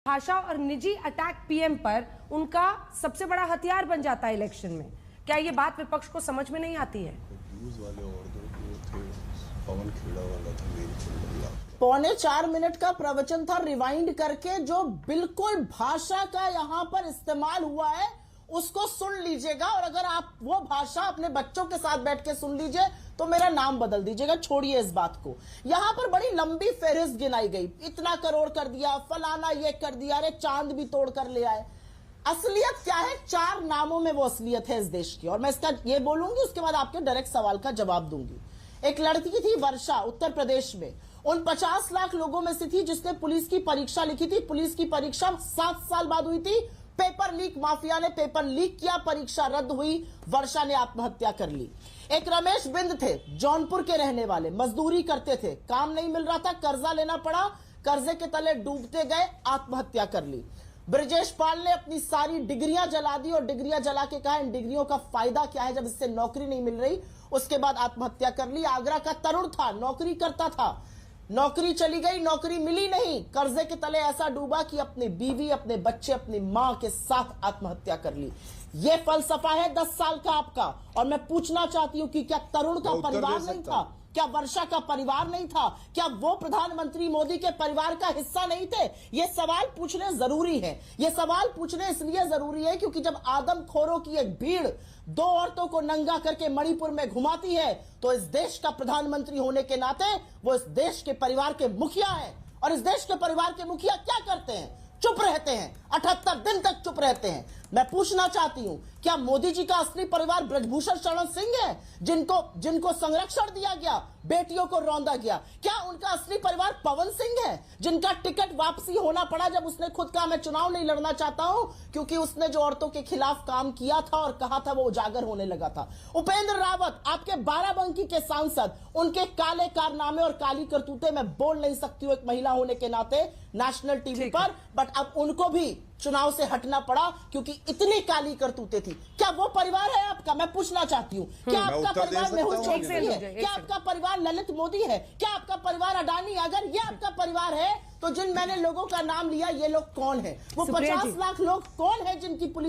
भाषा और निजी अटैक पीएम पर उनका सबसे बड़ा हथियार बन जाता है इलेक्शन में। क्या ये बात विपक्ष को समझ में नहीं आती है? वाले और दो थे, पवन खेड़ा वाला था, पौने 4 मिनट का प्रवचन था रिवाइंड करके, जो बिल्कुल भाषा का यहाँ पर इस्तेमाल हुआ है उसको सुन लीजिएगा। और अगर आप वो भाषा अपने बच्चों के साथ बैठ के सुन लीजिए तो मेरा नाम बदल दीजिएगा, छोड़िए इस बात को। यहां पर बड़ी लंबी फेहरिस्त गिनाई गई, इतना करोड़ कर दिया, फलाना ये कर दिया, अरे चांद भी तोड़ कर ले आए। असलियत क्या है? 4 नामों में वो असलियत है इस देश की, और मैं इसका ये बोलूंगी, उसके बाद आपके डायरेक्ट सवाल का जवाब दूंगी। एक लड़की थी वर्षा, उत्तर प्रदेश में, उन 50 लाख लोगों में से थी जिसने पुलिस की परीक्षा लिखी थी। पुलिस की परीक्षा 7 साल बाद हुई थी, पेपर लीक माफिया ने पेपर लीक किया, परीक्षा रद्द हुई, वर्षा ने आत्महत्या कर ली। एक रमेश बिंद थे, जौनपुर के रहने वाले, मजदूरी करते थे, काम नहीं मिल रहा था, कर्जा लेना पड़ा, कर्जे के तले डूबते गए, आत्महत्या कर ली। ब्रजेश पाल ने अपनी सारी डिग्रियां जला दी और डिग्रियां जला के कहा इन डिग्रियों का फायदा क्या है जब इससे नौकरी नहीं मिल रही। उसके बाद आत्महत्या कर ली। आगरा का तरुण था, नौकरी करता था, नौकरी चली गई, नौकरी मिली नहीं, कर्जे के तले ऐसा डूबा कि अपनी बीवी, अपने बच्चे, अपनी मां के साथ आत्महत्या कर ली। ये फलसफा है 10 साल का आपका। और मैं पूछना चाहती हूं कि क्या तरुण का परिवार नहीं था? क्या वर्षा का परिवार नहीं था? क्या वो प्रधानमंत्री मोदी के परिवार का हिस्सा नहीं थे? ये सवाल पूछने जरूरी है। ये सवाल पूछने इसलिए जरूरी है क्योंकि जब आदमखोरों की एक भीड़ 2 औरतों को नंगा करके मणिपुर में घुमाती है तो इस देश का प्रधानमंत्री होने के नाते वो इस देश के परिवार के मुखिया है। और इस देश के परिवार के मुखिया क्या करते हैं? चुप रहते हैं, 78 दिन तक चुप रहते हैं। मैं पूछना चाहती हूं, क्या मोदी जी का असली परिवार ब्रजभूषण शरण सिंह है, जिनको संरक्षण दिया गया, बेटियों को रौंदा गया? क्या उनका असली परिवार पवन सिंह है, जिनका टिकट वापसी होना पड़ा जब उसने खुद कहा मैं चुनाव नहीं लड़ना चाहता हूं, क्योंकि उसने जो औरतों के खिलाफ काम किया था और कहा था वो उजागर होने लगा था? उपेंद्र रावत, आपके बाराबंकी के सांसद, उनके काले कारनामे और काली करतूतें मैं बोल नहीं सकती हूं एक महिला होने के नाते नेशनल टीवी पर, बट अब उनको भी चुनाव से हटना पड़ा क्योंकि इतनी काली करतूतें थी। क्या वो परिवार है आपका? मैं पूछना चाहती हूँ, क्या आपका परिवार मेहुल चोकसी है? क्या आपका परिवार ललित मोदी है? क्या आपका परिवार अडानी? अगर ये आपका परिवार है तो जिन मैंने लोगों का नाम लिया, ये लोग कौन है? वो 50 लाख लोग कौन है जिनकी पुलिस